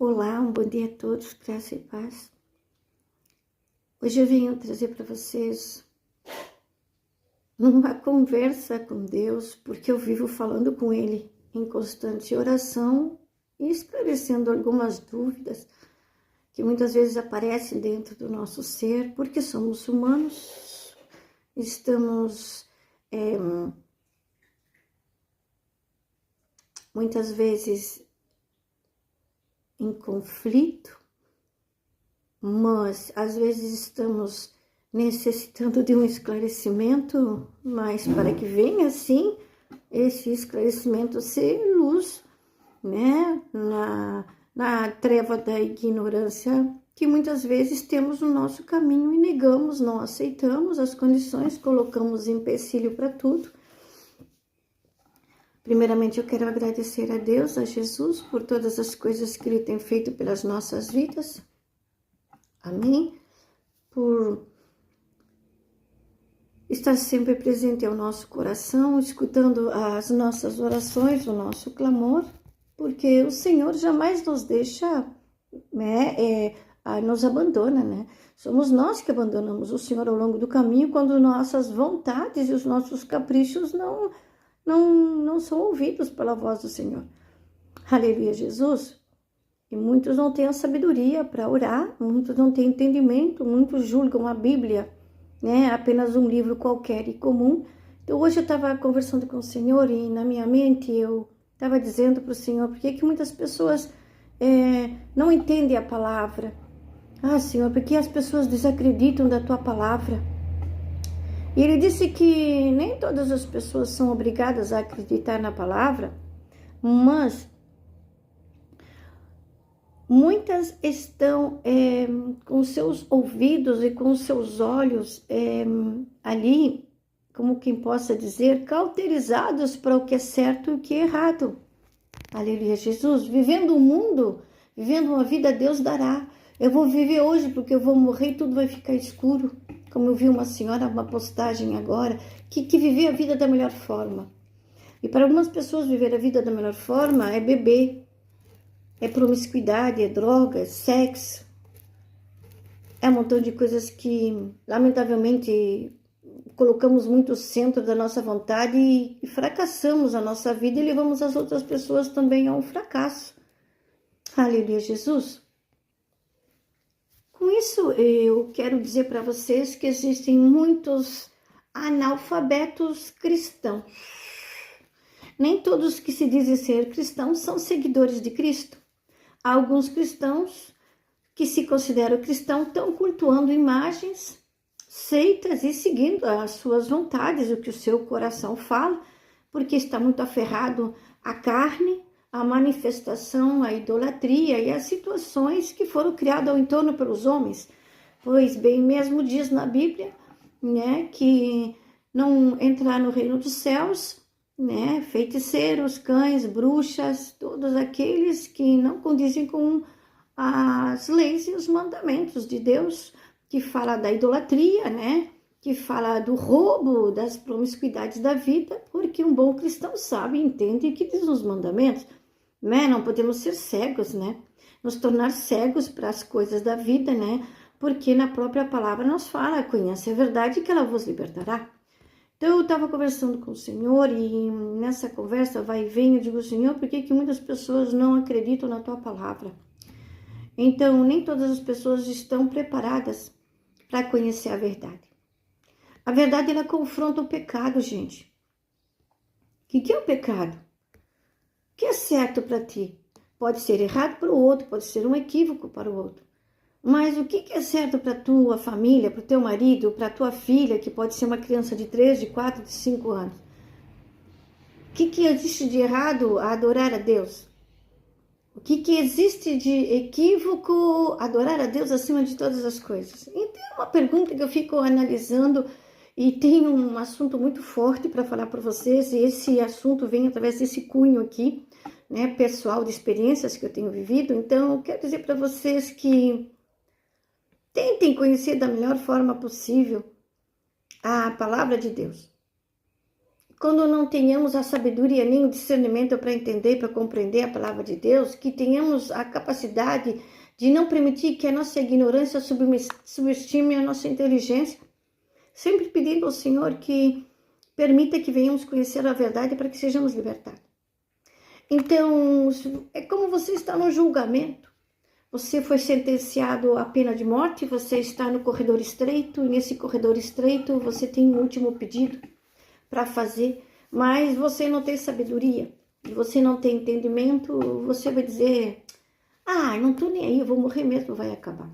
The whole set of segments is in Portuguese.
Olá, um bom dia a todos, graça e paz. Hoje eu venho trazer para vocês uma conversa com Deus, porque eu vivo falando com Ele em constante oração e esclarecendo algumas dúvidas que muitas vezes aparecem dentro do nosso ser, porque somos humanos, estamos muitas vezes em conflito, mas às vezes estamos necessitando de um esclarecimento, mas para que venha assim esse esclarecimento ser luz, né, na treva da ignorância que muitas vezes temos no nosso caminho e negamos, não aceitamos as condições, colocamos empecilho para tudo. Primeiramente, eu quero agradecer a Deus, a Jesus, por todas as coisas que Ele tem feito pelas nossas vidas. Amém? Por estar sempre presente ao nosso coração, escutando as nossas orações, o nosso clamor, porque o Senhor jamais nos deixa, nos abandona, né? Somos nós que abandonamos o Senhor ao longo do caminho, quando nossas vontades e os nossos caprichos não são ouvidos pela voz do Senhor. Aleluia, Jesus. E muitos não têm a sabedoria para orar, muitos não têm entendimento, muitos julgam a Bíblia, né, apenas um livro qualquer e comum. Então hoje eu estava conversando com o Senhor e na minha mente eu estava dizendo para o Senhor, por que muitas pessoas não entendem a palavra? Ah, Senhor, por que as pessoas desacreditam da Tua palavra? E Ele disse que nem todas as pessoas são obrigadas a acreditar na palavra, mas muitas estão com seus ouvidos e com seus olhos ali, como quem possa dizer, cauterizados para o que é certo e o que é errado. Aleluia, Jesus. Vivendo o mundo, vivendo uma vida, Deus dará. Eu vou viver hoje porque eu vou morrer e tudo vai ficar escuro. Como eu vi uma senhora, uma postagem agora, que viver a vida da melhor forma. E para algumas pessoas viver a vida da melhor forma é beber, é promiscuidade, é droga, é sexo. É um montão de coisas que, lamentavelmente, colocamos muito centro da nossa vontade e fracassamos a nossa vida e levamos as outras pessoas também a um fracasso. Aleluia, Jesus. Com isso, eu quero dizer para vocês que existem muitos analfabetos cristãos. Nem todos que se dizem ser cristãos são seguidores de Cristo. Há alguns cristãos que se consideram cristãos estão cultuando imagens, seitas e seguindo as suas vontades, o que o seu coração fala, porque está muito aferrado à carne, à manifestação, à idolatria e às situações que foram criadas ao entorno pelos homens. Pois bem, mesmo diz na Bíblia, né, que não entrar no reino dos céus, né, feiticeiros, cães, bruxas, todos aqueles que não condizem com as leis e os mandamentos de Deus, que fala da idolatria, né, que fala do roubo, das promiscuidades da vida, porque um bom cristão sabe e entende o que diz os mandamentos, né? Não podemos ser cegos, né, nos tornar cegos para as coisas da vida, né, porque na própria palavra nos fala, conhece a verdade que ela vos libertará. Então eu estava conversando com o Senhor e nessa conversa vai e vem, eu digo, Senhor, por que muitas pessoas não acreditam na Tua palavra? Então, nem todas as pessoas estão preparadas para conhecer a verdade. A verdade, ela confronta o pecado, gente. O que é o pecado? O que é certo para ti? Pode ser errado para o outro, pode ser um equívoco para o outro. Mas o que é certo para a tua família, para o teu marido, para a tua filha, que pode ser uma criança de 3, de 4, de 5 anos? O que existe de errado a adorar a Deus? O que existe de equívoco adorar a Deus acima de todas as coisas? Então é uma pergunta que eu fico analisando e tem um assunto muito forte para falar para vocês, e esse assunto vem através desse cunho aqui, né, pessoal, de experiências que eu tenho vivido. Então eu quero dizer para vocês que tentem conhecer da melhor forma possível a palavra de Deus. quando não tenhamos a sabedoria nem o discernimento para entender, para compreender a palavra de Deus, que tenhamos a capacidade de não permitir que a nossa ignorância subestime a nossa inteligência, sempre pedindo ao Senhor que permita que venhamos conhecer a verdade para que sejamos libertados. Então, é como você está no julgamento. Você foi sentenciado à pena de morte, você está no corredor estreito, e nesse corredor estreito você tem um último pedido para fazer, mas você não tem sabedoria, você não tem entendimento, você vai dizer, não tô nem aí, eu vou morrer mesmo, vai acabar.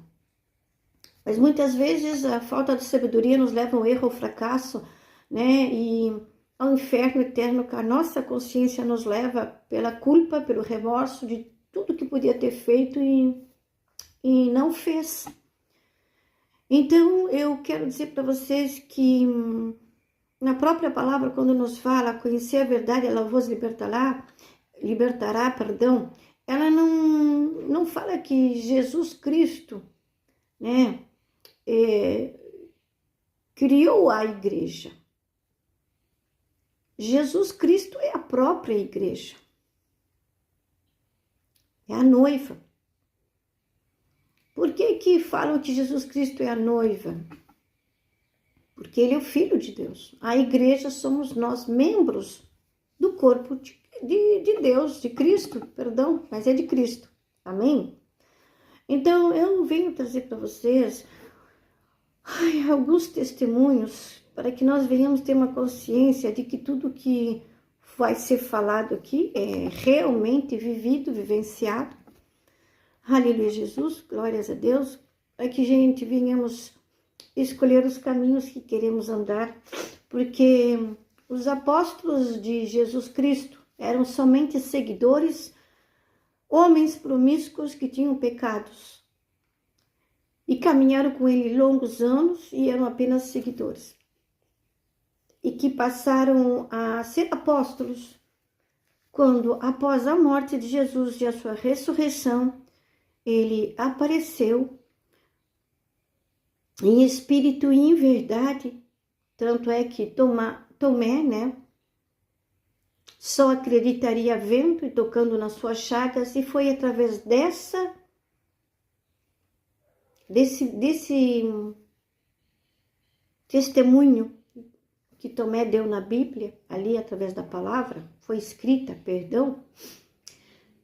Mas muitas vezes a falta de sabedoria nos leva ao erro, ao fracasso, né, e ao inferno eterno que a nossa consciência nos leva pela culpa, pelo remorso de tudo que podia ter feito e não fez. Então, eu quero dizer para vocês que na própria palavra, quando nos fala conhecer a verdade, ela vos libertará, ela não fala que Jesus Cristo, né, criou a igreja. Jesus Cristo é a própria igreja. É a noiva. Por que falam que Jesus Cristo é a noiva? Porque ele é o Filho de Deus. A igreja somos nós, membros do corpo de Deus, de Cristo, mas é de Cristo. Amém? Então, eu venho trazer para vocês alguns testemunhos para que nós venhamos ter uma consciência de que tudo que vai ser falado aqui é realmente vivido, vivenciado. Aleluia, Jesus, glórias a Deus, para que, gente, venhamos escolher os caminhos que queremos andar, porque os apóstolos de Jesus Cristo eram somente seguidores, homens promíscuos que tinham pecados e caminharam com ele longos anos e eram apenas seguidores, e que passaram a ser apóstolos quando, após a morte de Jesus e a sua ressurreição, ele apareceu em espírito e em verdade. Tanto é que Tomé, né, só acreditaria vendo e tocando nas suas chagas, e foi através desse testemunho que Tomé deu na Bíblia, ali através da palavra, foi escrita,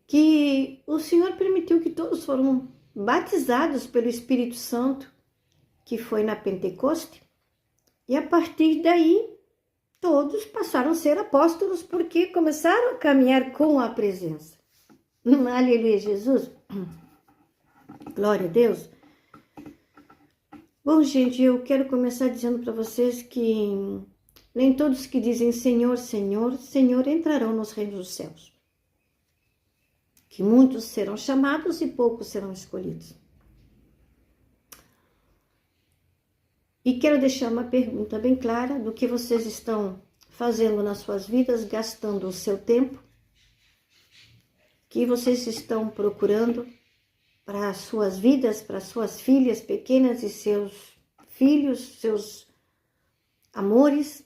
que o Senhor permitiu que todos foram batizados pelo Espírito Santo, que foi na Pentecoste, e a partir daí todos passaram a ser apóstolos, porque começaram a caminhar com a presença. Aleluia, Jesus. Glória a Deus. Bom, gente, eu quero começar dizendo para vocês que nem todos que dizem Senhor, Senhor, Senhor entrarão nos reinos dos céus. Que muitos serão chamados e poucos serão escolhidos. E quero deixar uma pergunta bem clara do que vocês estão fazendo nas suas vidas, gastando o seu tempo, que vocês estão procurando para as suas vidas, para as suas filhas pequenas e seus filhos, seus amores,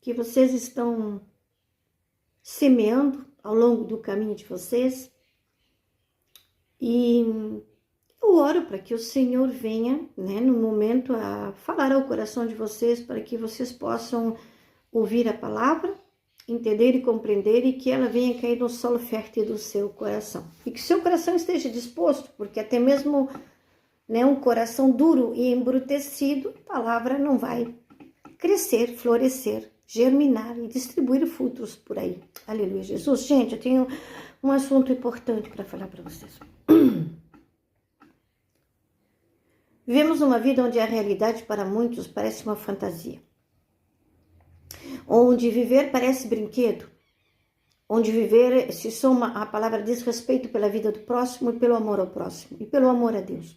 que vocês estão semeando ao longo do caminho de vocês. E eu oro para que o Senhor venha, né, no momento a falar ao coração de vocês, para que vocês possam ouvir a palavra, entender e compreender, e que ela venha cair no solo fértil do seu coração. E que seu coração esteja disposto, porque até mesmo, né, um coração duro e embrutecido, a palavra não vai crescer, florescer, germinar e distribuir frutos por aí. Aleluia, Jesus. Gente, eu tenho um assunto importante para falar para vocês. Vivemos uma vida onde a realidade para muitos parece uma fantasia. Onde viver parece brinquedo. Onde viver se soma, a palavra diz, respeito pela vida do próximo e pelo amor ao próximo e pelo amor a Deus.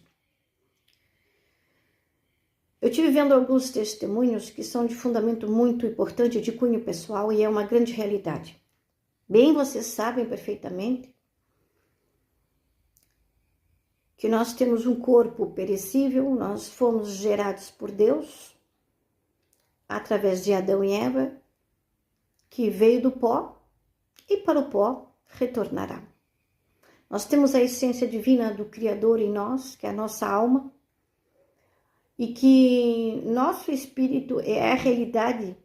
Eu estive vendo alguns testemunhos que são de fundamento muito importante, de cunho pessoal, e é uma grande realidade. Bem, vocês sabem perfeitamente que nós temos um corpo perecível, nós fomos gerados por Deus, através de Adão e Eva, que veio do pó e para o pó retornará. Nós temos a essência divina do Criador em nós, que é a nossa alma, e que nosso espírito é a realidade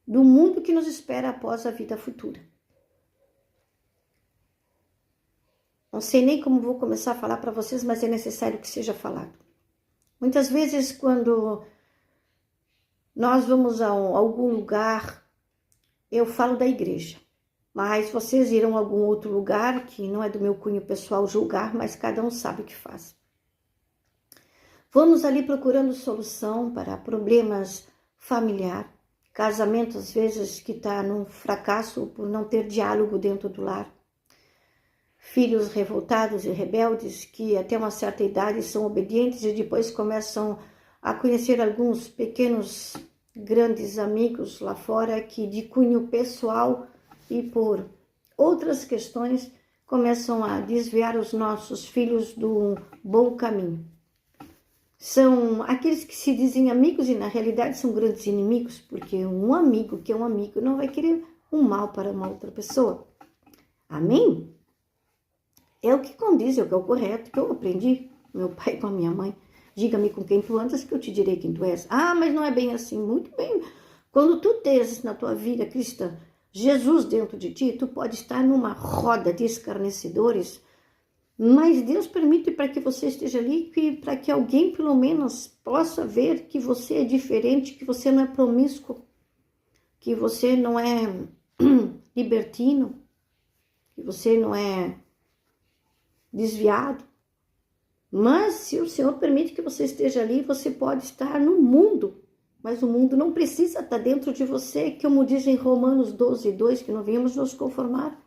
do mundo que nos espera após a vida futura. Não sei nem como vou começar a falar para vocês, mas é necessário que seja falado. Muitas vezes, quando nós vamos a algum lugar, eu falo da igreja, mas vocês irão a algum outro lugar, que não é do meu cunho pessoal julgar, mas cada um sabe o que faz. Vamos ali procurando solução para problemas familiares, casamento às vezes que está num fracasso por não ter diálogo dentro do lar, filhos revoltados e rebeldes que até uma certa idade são obedientes e depois começam a conhecer alguns pequenos, grandes amigos lá fora que de cunho pessoal e por outras questões começam a desviar os nossos filhos do bom caminho. São aqueles que se dizem amigos e na realidade são grandes inimigos, porque um amigo que é um amigo não vai querer um mal para uma outra pessoa. Amém? É o que condiz, é o que é o correto, que eu aprendi, meu pai com a minha mãe. Diga-me com quem tu andas que eu te direi quem tu és. Ah, mas não é bem assim. Muito bem. Quando tu tens na tua vida cristã Jesus dentro de ti, tu pode estar numa roda de escarnecedores, mas Deus permite para que você esteja ali, para que alguém pelo menos possa ver que você é diferente, que você não é promíscuo, que você não é libertino, que você não é desviado. Mas se o Senhor permite que você esteja ali, você pode estar no mundo, mas o mundo não precisa estar dentro de você, como diz em Romanos 12:2, que não venhamos nos conformar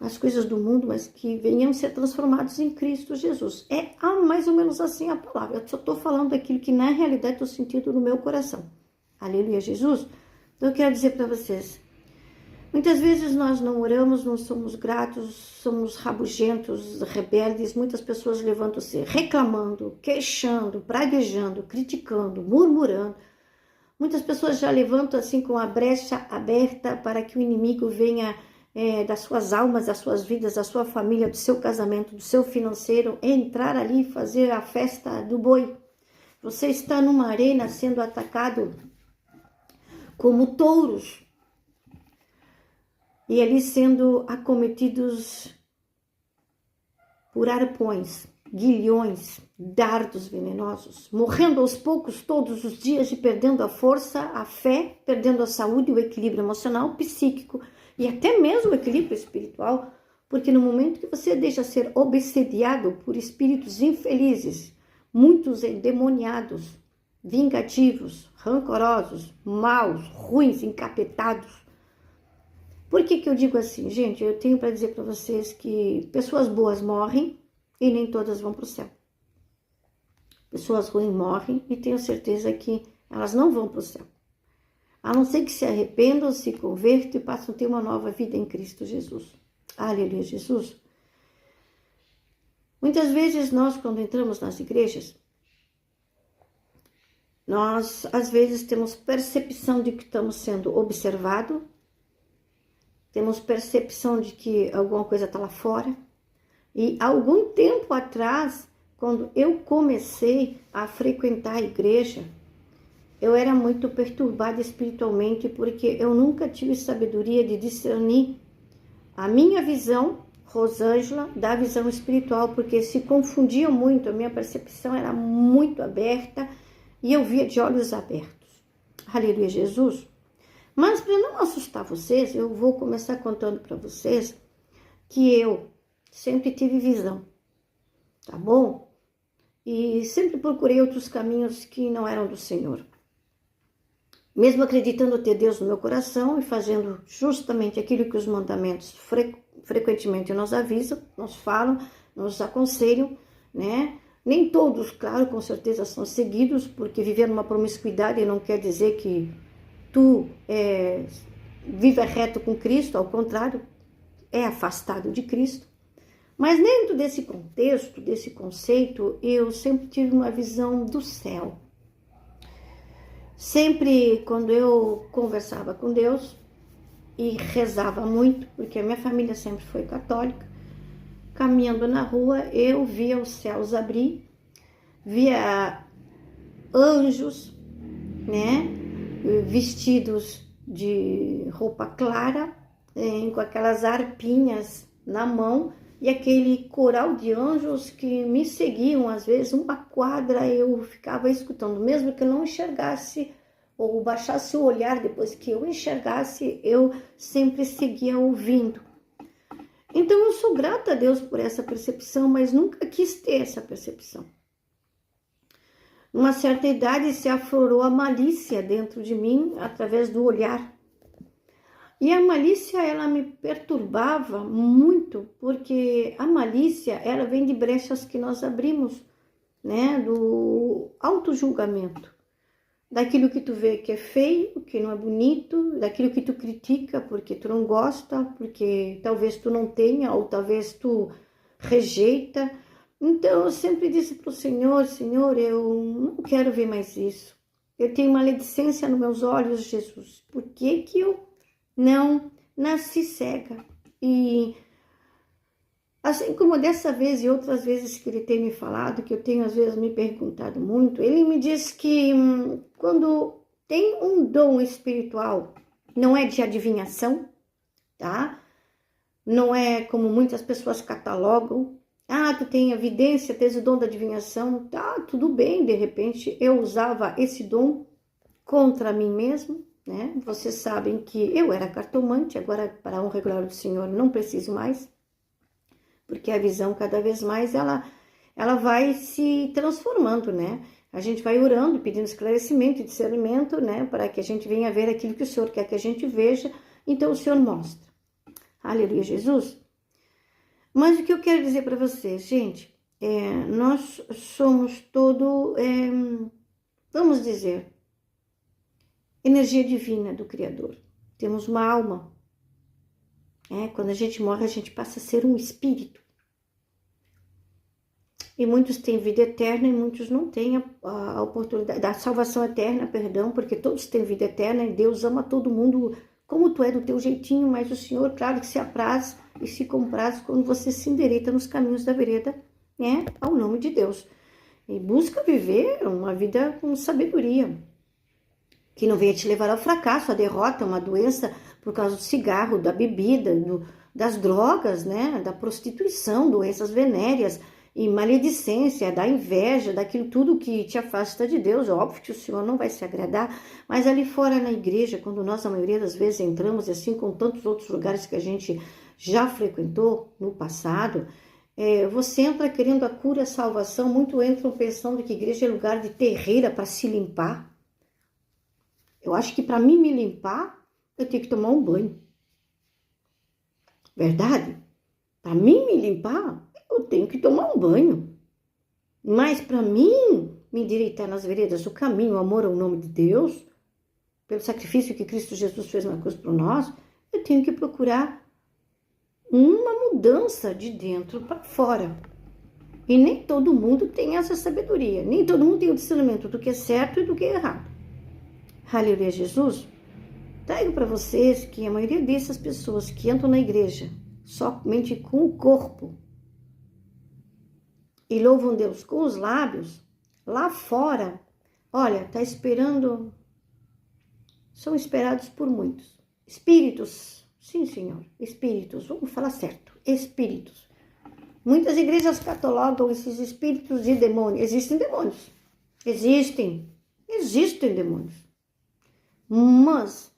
às coisas do mundo, mas que venhamos ser transformados em Cristo Jesus. É mais ou menos assim a palavra. Eu só estou falando daquilo que na realidade estou sentindo no meu coração. Aleluia, Jesus. Então eu quero dizer para vocês, muitas vezes nós não oramos, não somos gratos, somos rabugentos, rebeldes. Muitas pessoas levantam-se reclamando, queixando, praguejando, criticando, murmurando. Muitas pessoas já levantam assim com a brecha aberta para que o inimigo venha das suas almas, das suas vidas, da sua família, do seu casamento, do seu financeiro, entrar ali e fazer a festa do boi. Você está numa arena sendo atacado como touros, e ali sendo acometidos por arpões, guilhões, dardos venenosos, morrendo aos poucos todos os dias e perdendo a força, a fé, perdendo a saúde, o equilíbrio emocional, psíquico e até mesmo o equilíbrio espiritual, porque no momento que você deixa ser obsediado por espíritos infelizes, muitos endemoniados, vingativos, rancorosos, maus, ruins, encapetados. Por que eu digo assim, gente? Eu tenho para dizer para vocês que pessoas boas morrem e nem todas vão para o céu. Pessoas ruins morrem e tenho certeza que elas não vão para o céu. A não ser que se arrependam, se convertam e passam a ter uma nova vida em Cristo Jesus. Aleluia, Jesus. Muitas vezes nós, quando entramos nas igrejas, nós às vezes temos percepção de que estamos sendo observados, temos percepção de que alguma coisa está lá fora. E algum tempo atrás, quando eu comecei a frequentar a igreja, eu era muito perturbada espiritualmente, porque eu nunca tive sabedoria de discernir a minha visão, Rosângela, da visão espiritual, porque se confundia muito, a minha percepção era muito aberta e eu via de olhos abertos. Aleluia, Jesus. Mas para não assustar vocês, eu vou começar contando para vocês que eu sempre tive visão, tá bom? E sempre procurei outros caminhos que não eram do Senhor. Mesmo acreditando ter Deus no meu coração e fazendo justamente aquilo que os mandamentos frequentemente nos avisam, nos falam, nos aconselham, né? Nem todos, claro, com certeza são seguidos, porque viver numa promiscuidade não quer dizer que tu viva reto com Cristo, ao contrário, é afastado de Cristo. Mas dentro desse contexto, desse conceito, eu sempre tive uma visão do céu. Sempre quando eu conversava com Deus e rezava muito, porque a minha família sempre foi católica, caminhando na rua, eu via os céus abrir, via anjos, né, vestidos de roupa clara, com aquelas harpinhas na mão, e aquele coral de anjos que me seguiam, às vezes, uma quadra, eu ficava escutando, mesmo que eu não enxergasse ou baixasse o olhar, depois que eu enxergasse, eu sempre seguia ouvindo. Então, eu sou grata a Deus por essa percepção, mas nunca quis ter essa percepção. Numa certa idade, se aflorou a malícia dentro de mim, através do olhar. E a malícia, ela me perturbava muito, porque a malícia, ela vem de brechas que nós abrimos, né, do auto-julgamento. Daquilo que tu vê que é feio, que não é bonito, daquilo que tu critica porque tu não gosta, porque talvez tu não tenha, ou talvez tu rejeita. Então, eu sempre disse para o Senhor, Senhor, eu não quero ver mais isso. Eu tenho maledicência nos meus olhos, Jesus. Por que que eu não nasci cega? E assim como dessa vez e outras vezes que ele tem me falado, que eu tenho às vezes me perguntado muito, ele me diz que quando tem um dom espiritual, não é de adivinhação, tá? Não é como muitas pessoas catalogam. Ah, tu tem evidência, tens o dom da adivinhação, tá, tudo bem, de repente eu usava esse dom contra mim mesmo, né? Vocês sabem que eu era cartomante, agora para a honra e glória do Senhor não preciso mais, porque a visão cada vez mais ela vai se transformando, né? A gente vai orando, pedindo esclarecimento e discernimento, né? Para que a gente venha ver aquilo que o Senhor quer que a gente veja, então o Senhor mostra. Aleluia, Jesus. Mas o que eu quero dizer para vocês, gente, nós somos todo, vamos dizer, energia divina do Criador. Temos uma alma. Quando a gente morre, a gente passa a ser um espírito. E muitos têm vida eterna e muitos não têm a oportunidade da salvação eterna, perdão, porque todos têm vida eterna e Deus ama todo mundo como tu é do teu jeitinho, mas o Senhor, claro que se apraz e se compraz quando você se endireita nos caminhos da vereda, né, ao nome de Deus. E busca viver uma vida com sabedoria, que não venha te levar ao fracasso, à derrota, uma doença por causa do cigarro, da bebida, das drogas, né, da prostituição, doenças venéreas, e maledicência, da inveja, daquilo tudo que te afasta de Deus. Óbvio que o Senhor não vai se agradar, mas ali fora na igreja, quando nós a maioria das vezes entramos, assim como tantos outros lugares que a gente já frequentou no passado, você entra querendo a cura, a salvação, muito entram pensando que igreja é lugar de terreira para se limpar. Eu acho que para mim me limpar, eu tenho que tomar um banho. Verdade? Para mim me limpar, eu tenho que tomar um banho. Mas para mim me endireitar nas veredas do caminho, o amor ao nome de Deus, pelo sacrifício que Cristo Jesus fez na cruz por nós, eu tenho que procurar uma mudança de dentro para fora. E nem todo mundo tem essa sabedoria, nem todo mundo tem o discernimento do que é certo e do que é errado. Aleluia, Jesus. Trago para vocês que a maioria dessas pessoas que entram na igreja somente com o corpo e louvam Deus com os lábios, lá fora, olha, tá esperando, são esperados por muitos. Espíritos, sim, Senhor, espíritos, vamos falar certo, espíritos. Muitas igrejas catalogam esses espíritos de demônios. Existem demônios, existem demônios. Mas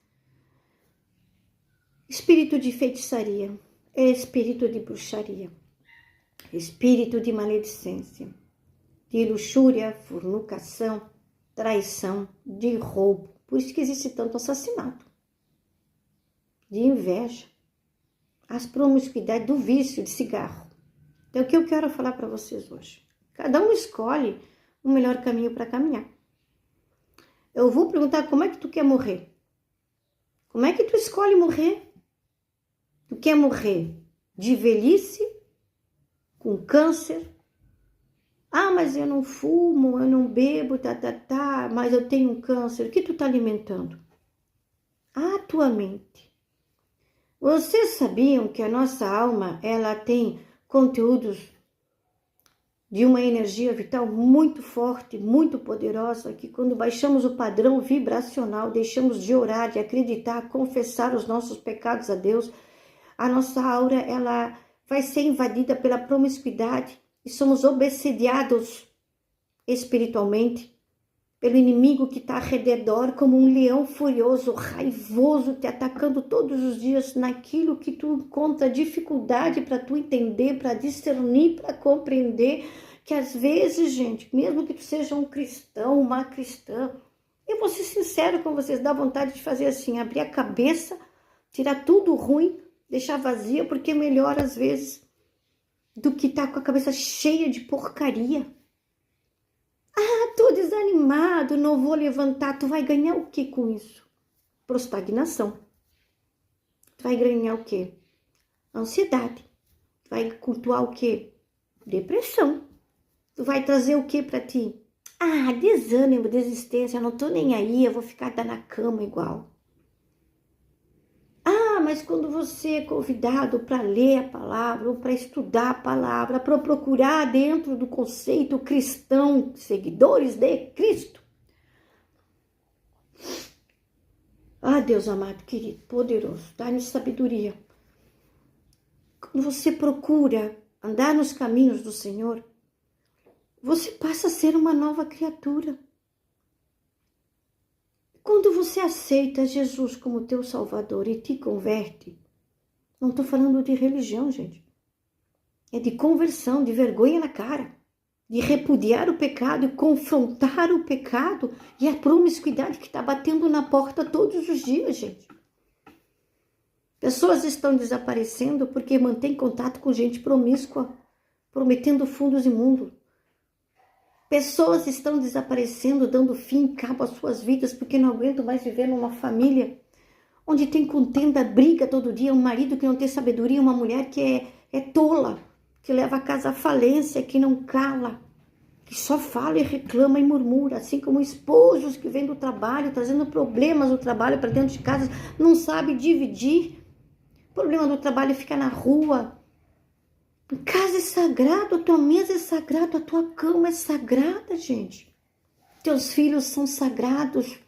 espírito de feitiçaria, espírito de bruxaria, espírito de maledicência, de luxúria, fornicação, traição, de roubo. Por isso que existe tanto assassinato, de inveja, as promiscuidades, do vício de cigarro. Então, o que eu quero falar para vocês hoje? Cada um escolhe o melhor caminho para caminhar. Eu vou perguntar como é que tu quer morrer. Como é que tu escolhe morrer? Tu quer morrer de velhice, com câncer, Ah, mas eu não fumo, eu não bebo, mas eu tenho um câncer. O que tu tá alimentando? A tua mente. Vocês sabiam que a nossa alma, ela tem conteúdos de uma energia vital muito forte, muito poderosa, que quando baixamos o padrão vibracional, deixamos de orar, de acreditar, confessar os nossos pecados a Deus, a nossa aura, ela vai ser invadida pela promiscuidade e somos obsediados espiritualmente pelo inimigo que está ao redor como um leão furioso, raivoso, te atacando todos os dias naquilo que tu encontra dificuldade para tu entender, para discernir, para compreender, que às vezes, gente, mesmo que tu seja um cristão, uma cristã, eu vou ser sincero com vocês, dá vontade de fazer assim, abrir a cabeça, tirar tudo ruim, deixar vazia, porque é melhor às vezes do que estar com a cabeça cheia de porcaria. Tô desanimado, não vou levantar. Tu vai ganhar o que com isso? Prostagnação. Tu vai ganhar o quê? Ansiedade. Tu vai cultuar o quê? Depressão. Tu vai trazer o que para ti? Desânimo, desistência, eu não tô nem aí, eu vou ficar na cama igual. Mas quando você é convidado para ler a palavra, ou para estudar a palavra, para procurar dentro do conceito cristão, seguidores de Cristo. Deus amado, querido, poderoso, dá-nos sabedoria. Quando você procura andar nos caminhos do Senhor, você passa a ser uma nova criatura. Quando você aceita Jesus como teu Salvador e te converte, não estou falando de religião, gente. É de conversão, de vergonha na cara, de repudiar o pecado e confrontar o pecado e a promiscuidade que está batendo na porta todos os dias, gente. Pessoas estão desaparecendo porque mantêm contato com gente promíscua, prometendo fundos imundos. Pessoas estão desaparecendo, dando fim e cabo às suas vidas porque não aguentam mais viver numa família onde tem contenda, briga todo dia, um marido que não tem sabedoria, uma mulher que é tola, que leva a casa à falência, que não cala, que só fala e reclama e murmura, assim como esposos que vêm do trabalho, trazendo problemas do trabalho para dentro de casa, não sabe dividir, o problema do trabalho fica na rua. A casa é sagrado, a tua mesa é sagrada, a tua cama é sagrada, gente. Teus filhos são sagrados.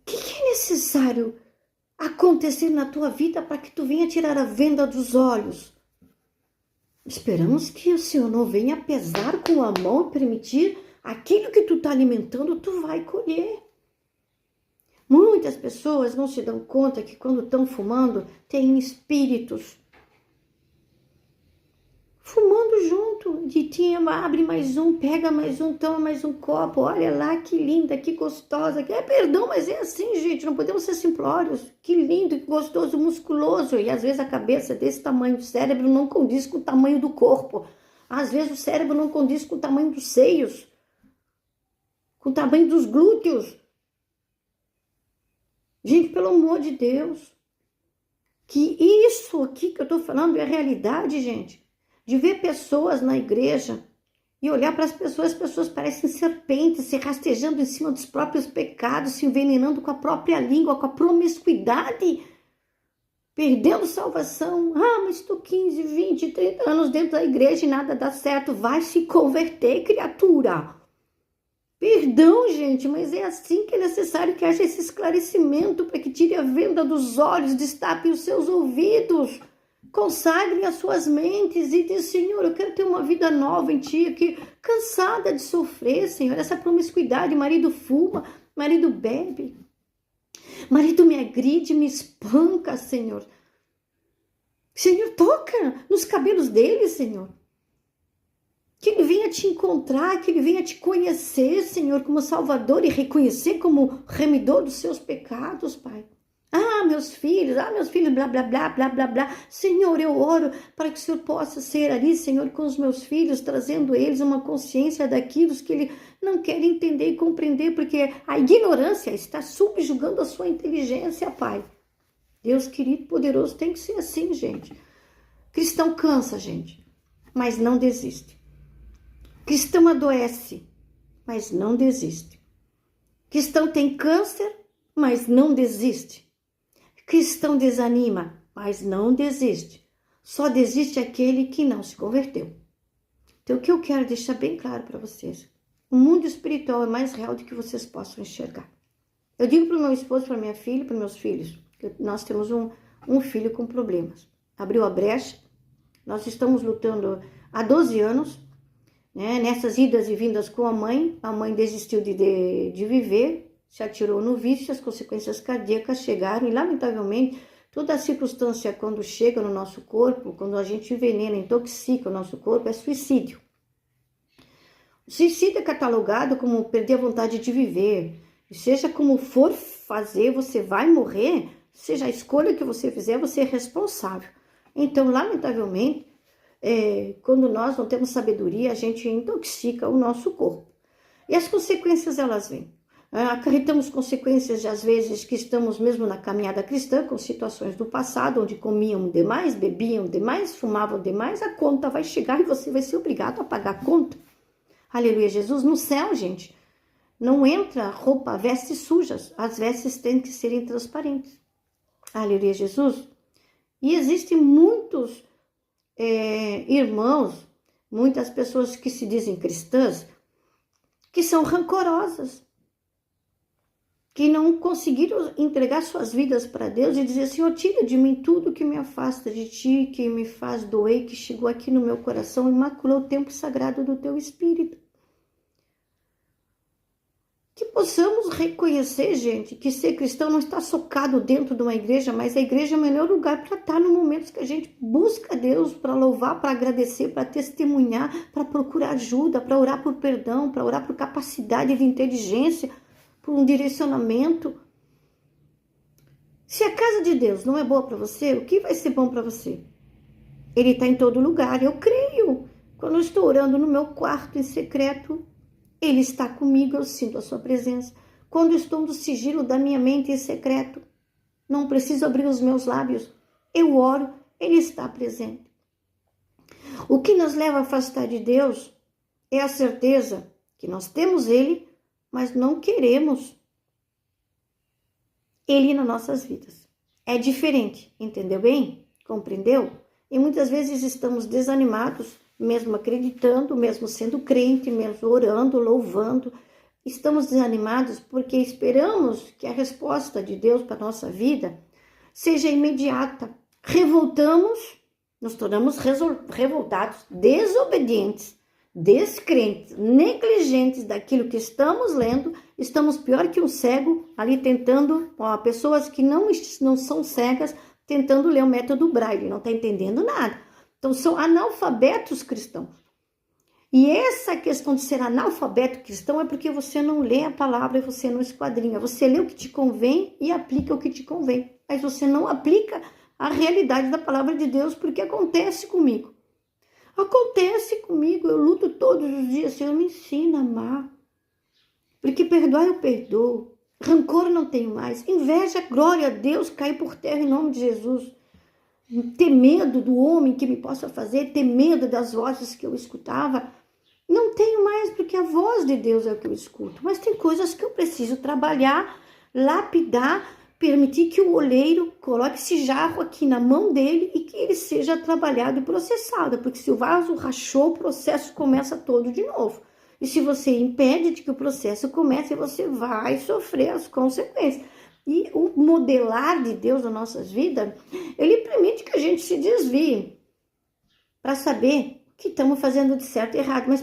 O que é necessário acontecer na tua vida para que tu venha tirar a venda dos olhos? Esperamos que o Senhor não venha pesar com a mão e permitir aquilo que tu está alimentando, tu vai colher. Muitas pessoas não se dão conta que quando estão fumando, tem espíritos fumando junto, de ti, abre mais um, pega mais um, toma mais um copo, olha lá que linda, que gostosa, perdão, mas é assim, gente, não podemos ser simplórios, que lindo, que gostoso, musculoso, e às vezes a cabeça desse tamanho, o cérebro não condiz com o tamanho do corpo, às vezes o cérebro não condiz com o tamanho dos seios, com o tamanho dos glúteos. Gente, pelo amor de Deus, que isso aqui que eu tô falando é realidade, gente. De ver pessoas na igreja e olhar para as pessoas parecem serpentes, se rastejando em cima dos próprios pecados, se envenenando com a própria língua, com a promiscuidade, perdendo salvação. Mas estou 15, 20, 30 anos dentro da igreja e nada dá certo. Vai se converter, criatura. Perdão, gente, mas é assim que é necessário que haja esse esclarecimento para que tire a venda dos olhos, destape os seus ouvidos. Consagrem as suas mentes e diz, Senhor, eu quero ter uma vida nova em ti aqui, cansada de sofrer, Senhor, essa promiscuidade, marido fuma, marido bebe, marido me agride, me espanca, Senhor. Senhor, toca nos cabelos dele, Senhor. Que ele venha te encontrar, que ele venha te conhecer, Senhor, como Salvador e reconhecer como remidor dos seus pecados, Pai. Meus filhos, blá, blá, blá, blá, blá, blá. Senhor, eu oro para que o Senhor possa ser ali, Senhor, com os meus filhos, trazendo eles uma consciência daquilo que ele não quer entender e compreender, porque a ignorância está subjugando a sua inteligência, Pai. Deus querido, poderoso, tem que ser assim, gente. Cristão cansa, gente, mas não desiste. Cristão adoece, mas não desiste. Cristão tem câncer, mas não desiste. Cristão desanima, mas não desiste. Só desiste aquele que não se converteu. Então, o que eu quero deixar bem claro para vocês, o mundo espiritual é mais real do que vocês possam enxergar. Eu digo para o meu esposo, para minha filha, para meus filhos, que nós temos um filho com problemas. Abriu a brecha, nós estamos lutando há 12 anos, né? Nessas idas e vindas com a mãe desistiu de viver, se atirou no vício, as consequências cardíacas chegaram e, lamentavelmente, toda a circunstância quando chega no nosso corpo, quando a gente envenena, intoxica o nosso corpo, é suicídio. O suicídio é catalogado como perder a vontade de viver. E seja como for fazer, você vai morrer, seja a escolha que você fizer, você é responsável. Então, lamentavelmente, quando nós não temos sabedoria, a gente intoxica o nosso corpo. E as consequências, elas vêm. Acarretamos consequências, às vezes, que estamos mesmo na caminhada cristã, com situações do passado, onde comiam demais, bebiam demais, fumavam demais, a conta vai chegar e você vai ser obrigado a pagar a conta. Aleluia, Jesus. No céu, gente, não entra roupa, vestes sujas, as vestes têm que serem transparentes. Aleluia, Jesus. E existem muitos irmãos, muitas pessoas que se dizem cristãs, que são rancorosas, que não conseguiram entregar suas vidas para Deus e dizer, Senhor, tira de mim tudo que me afasta de Ti, que me faz doer, que chegou aqui no meu coração e maculou o templo sagrado do Teu Espírito. Que possamos reconhecer, gente, que ser cristão não está socado dentro de uma igreja, mas a igreja é o melhor lugar para estar no momento que a gente busca Deus, para louvar, para agradecer, para testemunhar, para procurar ajuda, para orar por perdão, para orar por capacidade de inteligência, por um direcionamento. Se a casa de Deus não é boa para você, o que vai ser bom para você? Ele está em todo lugar, eu creio. Quando eu estou orando no meu quarto em secreto, Ele está comigo, eu sinto a sua presença. Quando eu estou no sigilo da minha mente em secreto, não preciso abrir os meus lábios, eu oro, Ele está presente. O que nos leva a afastar de Deus é a certeza que nós temos Ele, mas não queremos Ele nas nossas vidas. É diferente, entendeu bem? Compreendeu? E muitas vezes estamos desanimados, mesmo acreditando, mesmo sendo crente, mesmo orando, louvando. Estamos desanimados porque esperamos que a resposta de Deus para a nossa vida seja imediata. Revoltamos, nos tornamos revoltados, desobedientes, descrentes, negligentes daquilo que estamos lendo, estamos pior que um cego ali tentando, pessoas que não são cegas, tentando ler o método Braille, não está entendendo nada. Então são analfabetos cristãos. E essa questão de ser analfabeto cristão é porque você não lê a palavra e você não esquadrinha. Você lê o que te convém e aplica o que te convém. Mas você não aplica a realidade da palavra de Deus, porque acontece comigo. Acontece comigo, eu luto todos os dias, Senhor, me ensina a amar. Porque perdoar eu perdoo. Rancor não tenho mais. Inveja, glória a Deus, cai por terra em nome de Jesus. Ter medo do homem que me possa fazer, ter medo das vozes que eu escutava. Não tenho mais, porque a voz de Deus é o que eu escuto. Mas tem coisas que eu preciso trabalhar, lapidar, permitir que o oleiro coloque esse jarro aqui na mão dele e que ele seja trabalhado e processado. Porque se o vaso rachou, o processo começa todo de novo. E se você impede de que o processo comece, você vai sofrer as consequências. E o modelar de Deus nas nossas vidas, ele permite que a gente se desvie para saber o que estamos fazendo de certo e errado. Mas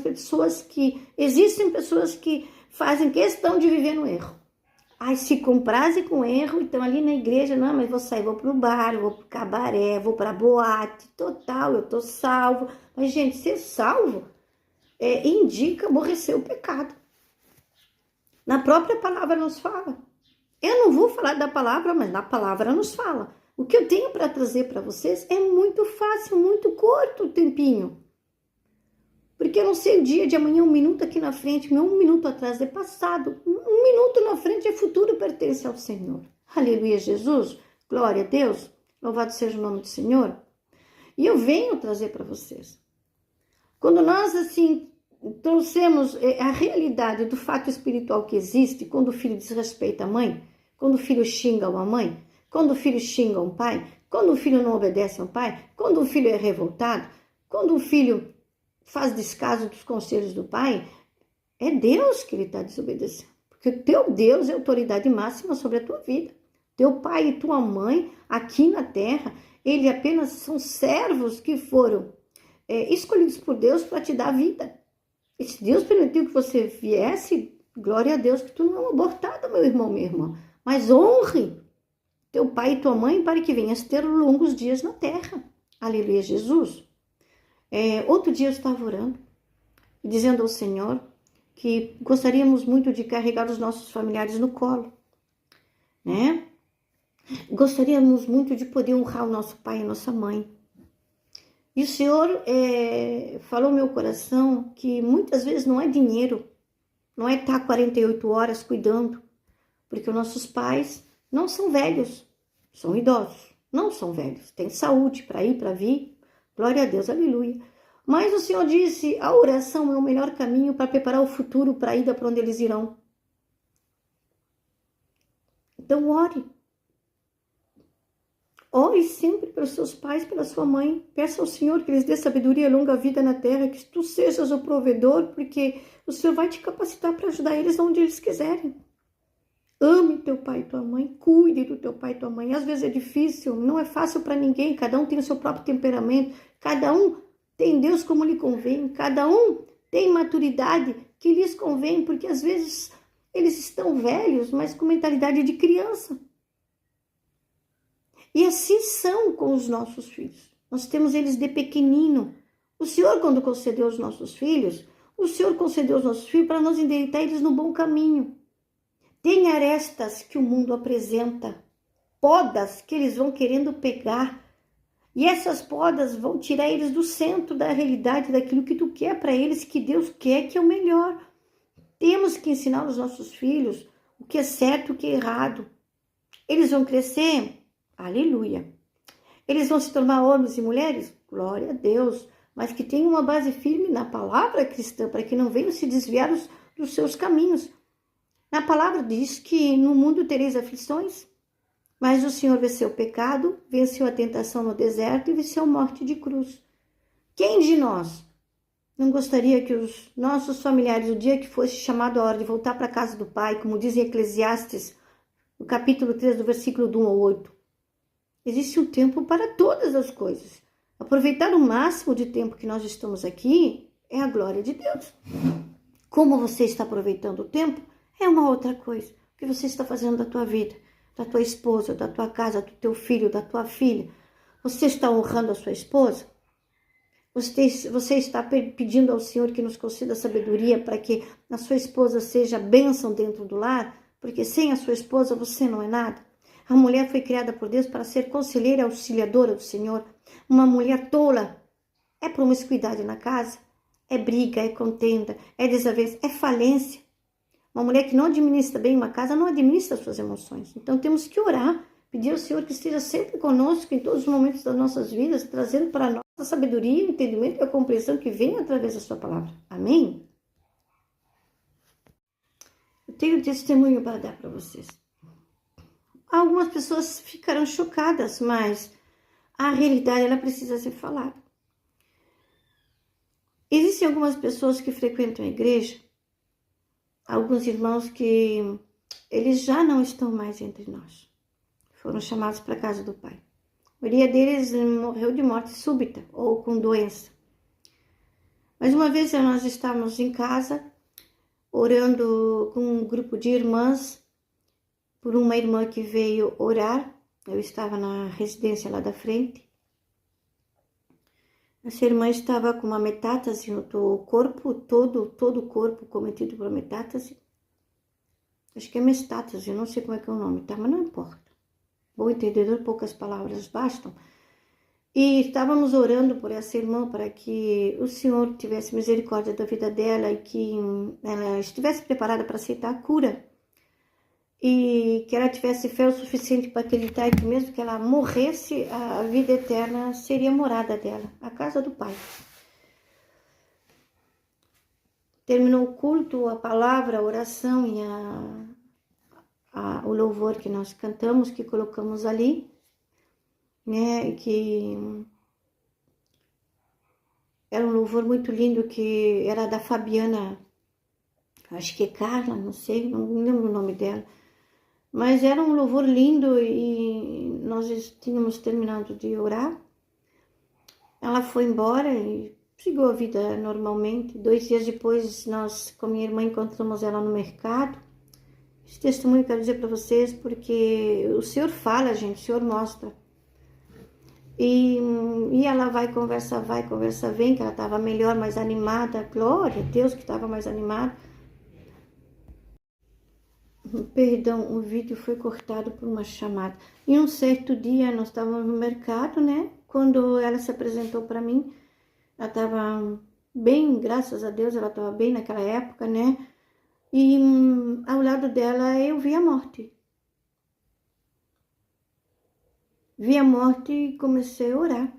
existem pessoas que fazem questão de viver no erro. Ai, se comprazem com erro, então ali na igreja, não, mas vou sair, vou pro bar, vou pro cabaré, vou pra boate, total, eu tô salvo. Mas, gente, ser salvo indica aborrecer o pecado. Na própria palavra nos fala. Eu não vou falar da palavra, mas na palavra nos fala. O que eu tenho para trazer para vocês é muito fácil, muito curto o tempinho. Porque eu não sei o dia de amanhã, 1 minuto aqui na frente, 1 minuto atrás é passado. 1 minuto na frente é futuro, pertence ao Senhor. Aleluia, Jesus. Glória a Deus. Louvado seja o nome do Senhor. E eu venho trazer para vocês. Quando nós, assim, trouxemos a realidade do fato espiritual que existe quando o filho desrespeita a mãe, quando o filho xinga uma mãe, quando o filho xinga um pai, quando o filho não obedece ao pai, quando o filho é revoltado, quando o filho faz descaso dos conselhos do pai, é Deus que ele está desobedecendo. Porque o teu Deus é a autoridade máxima sobre a tua vida. Teu pai e tua mãe aqui na terra, eles apenas são servos que foram escolhidos por Deus para te dar vida. E se Deus permitiu que você viesse, glória a Deus que tu não é um abortado, meu irmão, minha irmã. Mas honre teu pai e tua mãe para que venhas ter longos dias na terra. Aleluia, Jesus. Outro dia eu estava orando, dizendo ao Senhor que gostaríamos muito de carregar os nossos familiares no colo, né? Gostaríamos muito de poder honrar o nosso pai e a nossa mãe. E o Senhor falou no meu coração que muitas vezes não é dinheiro, não é estar 48 horas cuidando, porque os nossos pais não são velhos, são idosos, não são velhos, têm saúde para ir, para vir, glória a Deus, aleluia. Mas o Senhor disse, a oração é o melhor caminho para preparar o futuro para a ida para onde eles irão. Então ore. Ore sempre pelos seus pais, pela sua mãe. Peça ao Senhor que eles dê sabedoria e longa vida na terra, que tu sejas o provedor, porque o Senhor vai te capacitar para ajudar eles onde eles quiserem. Ame teu pai e tua mãe, cuide do teu pai e tua mãe. Às vezes é difícil, não é fácil para ninguém, cada um tem o seu próprio temperamento, cada um tem Deus como lhe convém, cada um tem maturidade que lhes convém, porque às vezes eles estão velhos, mas com mentalidade de criança. E assim são com os nossos filhos. Nós temos eles de pequenino. O Senhor, quando concedeu os nossos filhos, o Senhor concedeu os nossos filhos para nos endireitar eles no bom caminho. Tem arestas que o mundo apresenta, podas que eles vão querendo pegar. E essas podas vão tirar eles do centro da realidade, daquilo que tu quer para eles, que Deus quer, que é o melhor. Temos que ensinar aos nossos filhos o que é certo e o que é errado. Eles vão crescer, aleluia. Eles vão se tornar homens e mulheres, glória a Deus. Mas que tenham uma base firme na palavra cristã, para que não venham se desviar dos seus caminhos. Na palavra diz que no mundo tereis aflições, mas o Senhor venceu o pecado, venceu a tentação no deserto e venceu a morte de cruz. Quem de nós não gostaria que os nossos familiares, o dia que fosse chamado a hora de voltar para a casa do Pai, como diz em Eclesiastes, no capítulo 3, do versículo 1 ao 8, existe um tempo para todas as coisas. Aproveitar o máximo de tempo que nós estamos aqui é a glória de Deus. Como você está aproveitando o tempo é uma outra coisa. O que você está fazendo da tua vida, da tua esposa, da tua casa, do teu filho, da tua filha. Você está honrando a sua esposa? Você está pedindo ao Senhor que nos conceda sabedoria para que a sua esposa seja bênção dentro do lar? Porque sem a sua esposa você não é nada. A mulher foi criada por Deus para ser conselheira e auxiliadora do Senhor. Uma mulher tola é promiscuidade na casa, é briga, é contenda, é desavença, é falência. Uma mulher que não administra bem uma casa não administra as suas emoções. Então temos que orar, pedir ao Senhor que esteja sempre conosco em todos os momentos das nossas vidas, trazendo para nós a sabedoria, o entendimento e a compreensão que vem através da sua palavra. Amém? Eu tenho um testemunho para dar para vocês. Algumas pessoas ficaram chocadas, mas a realidade ela precisa ser falada. Existem algumas pessoas que frequentam a igreja, alguns irmãos que eles já não estão mais entre nós. Foram chamados para a casa do Pai. A maioria deles morreu de morte súbita ou com doença. Mas uma vez nós estávamos em casa, orando com um grupo de irmãs, por uma irmã que veio orar. Eu estava na residência lá da frente. Essa irmã estava com uma metástase no corpo, todo o corpo cometido por metástase. Acho que é metástase, eu não sei como é que é o nome, tá? Mas não importa. Bom entendedor, poucas palavras bastam. E estávamos orando por essa irmã para que o Senhor tivesse misericórdia da vida dela e que ela estivesse preparada para aceitar a cura. E que ela tivesse fé o suficiente para acreditar que mesmo que ela morresse, a vida eterna seria a morada dela, a casa do Pai. terminou o culto, a palavra, a oração e o louvor que nós cantamos, que colocamos ali, né, que era um louvor muito lindo, que era da Fabiana, acho que é Carla, não sei, não lembro o nome dela, mas era um louvor lindo e nós tínhamos terminado de orar. Ela foi embora e seguiu a vida normalmente. 2 dias depois, nós, com minha irmã, encontramos ela no mercado. Esse testemunho eu quero dizer para vocês, porque o Senhor fala, gente, o Senhor mostra. E ela vai, conversa vem, que ela estava melhor, mais animada. Glória a Deus que estava mais animada. Perdão, o vídeo foi cortado por uma chamada. E um certo dia, nós estávamos no mercado, né? Quando ela se apresentou para mim, ela estava bem, graças a Deus, ela estava bem naquela época, né? E ao lado dela eu vi a morte. Vi a morte e comecei a orar.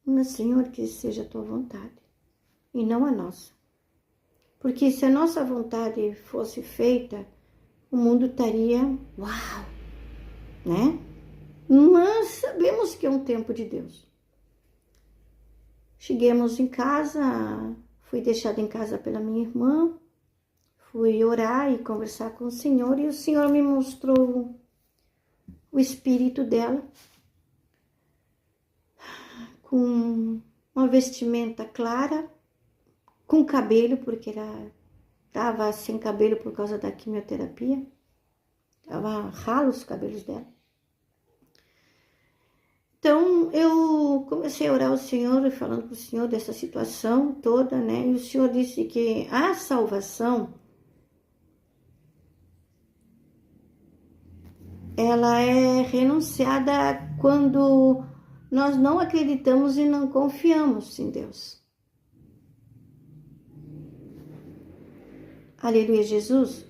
Meu Senhor, que seja a tua vontade e não a nossa. Porque se a nossa vontade fosse feita, o mundo estaria, uau, né? Mas sabemos que é um tempo de Deus. Chegamos em casa, fui deixada em casa pela minha irmã, fui orar e conversar com o Senhor, e o Senhor me mostrou o espírito dela, com uma vestimenta clara, com cabelo, porque ela estava sem cabelo por causa da quimioterapia, estava ralo os cabelos dela. Então, eu comecei a orar ao Senhor, falando para o Senhor dessa situação toda, né? E o Senhor disse que a salvação, ela é renunciada quando nós não acreditamos e não confiamos em Deus. Aleluia, Jesus.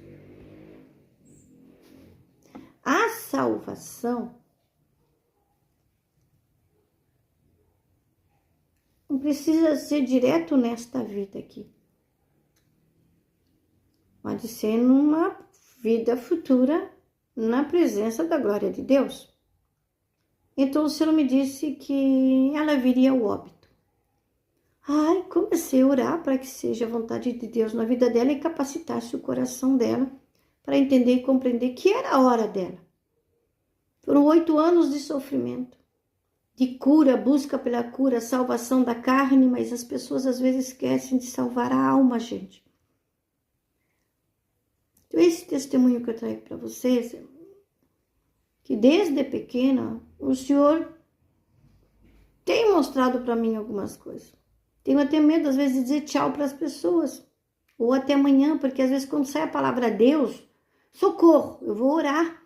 A salvação não precisa ser direto nesta vida aqui. Pode ser numa vida futura, na presença da glória de Deus. Então o Senhor me disse que ela viria ao óbito. Ai, comecei a orar para que seja a vontade de Deus na vida dela e capacitasse o coração dela para entender e compreender que era a hora dela. Foram 8 anos de sofrimento, de cura, busca pela cura, salvação da carne, mas as pessoas às vezes esquecem de salvar a alma, gente. Então, esse testemunho que eu trago para vocês, que desde pequena o Senhor tem mostrado para mim algumas coisas. Tenho até medo, às vezes, de dizer tchau para as pessoas, ou até amanhã, porque às vezes quando sai a palavra Deus, socorro, eu vou orar.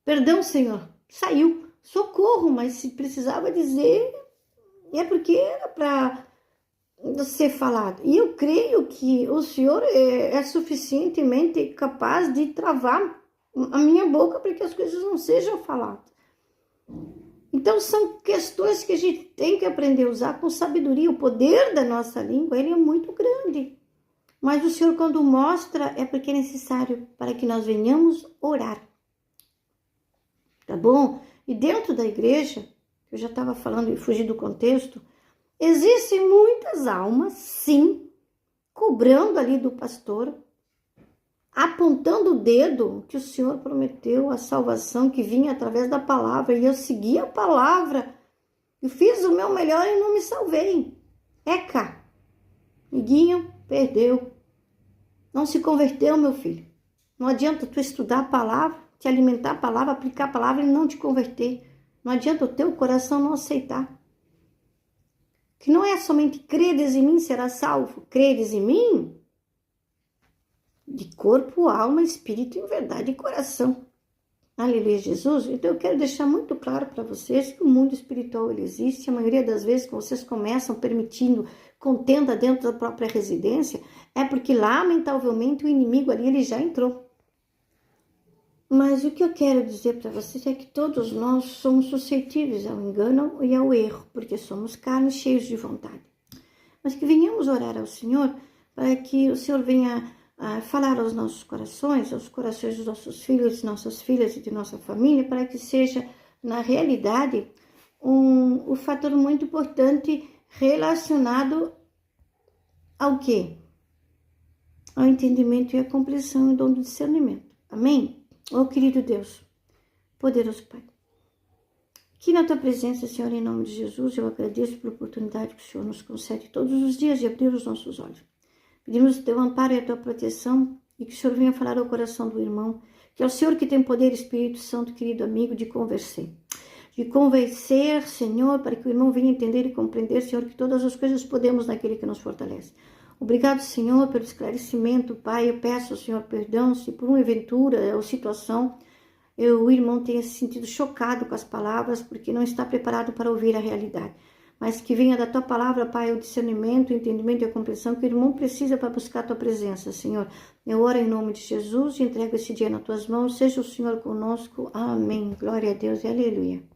Perdão, Senhor, saiu. Socorro, mas se precisava dizer, é porque era para ser falado. E eu creio que o Senhor é suficientemente capaz de travar a minha boca para que as coisas não sejam faladas. Então, são questões que a gente tem que aprender a usar com sabedoria. O poder da nossa língua, ele é muito grande. Mas o Senhor, quando mostra, é porque é necessário para que nós venhamos orar. Tá bom? E dentro da igreja, eu já estava falando e fugi do contexto, existem muitas almas, sim, cobrando ali do pastor, apontando o dedo que o Senhor prometeu, a salvação que vinha através da palavra, e eu segui a palavra, eu fiz o meu melhor e não me salvei. Eca, amiguinho, perdeu, não se converteu, meu filho. Não adianta tu estudar a palavra, te alimentar a palavra, aplicar a palavra e não te converter. Não adianta o teu coração não aceitar. Que não é somente creres em mim, será salvo. Creres em mim, de corpo, alma, espírito, em verdade e coração. Aleluia, Jesus. Então eu quero deixar muito claro para vocês que o mundo espiritual ele existe. A maioria das vezes que vocês começam permitindo contenda dentro da própria residência, é porque lamentavelmente o inimigo ali ele já entrou. Mas o que eu quero dizer para vocês é que todos nós somos suscetíveis ao engano e ao erro, porque somos carnes cheios de vontade. Mas que venhamos orar ao Senhor para que o Senhor venha falar aos nossos corações, aos corações dos nossos filhos, de nossas filhas e de nossa família, para que seja, na realidade, um fator muito importante relacionado ao quê? Ao entendimento e à compreensão e dom do discernimento. Amém? Ó querido Deus, poderoso Pai, aqui na Tua presença, Senhor, em nome de Jesus, eu agradeço pela oportunidade que o Senhor nos concede todos os dias de abrir os nossos olhos. Pedimos o Teu amparo e a Tua proteção e que o Senhor venha falar ao coração do irmão, que é o Senhor que tem poder, Espírito Santo, querido amigo, de convencer, Senhor, para que o irmão venha entender e compreender, Senhor, que todas as coisas podemos naquele que nos fortalece. Obrigado, Senhor, pelo esclarecimento, Pai. Eu peço ao Senhor perdão se por uma aventura ou situação o irmão tenha se sentido chocado com as palavras, porque não está preparado para ouvir a realidade. Mas que venha da Tua palavra, Pai, o discernimento, o entendimento e a compreensão que o irmão precisa para buscar a Tua presença, Senhor. Eu oro em nome de Jesus e entrego esse dia nas Tuas mãos. Seja o Senhor conosco. Amém. Glória a Deus e aleluia.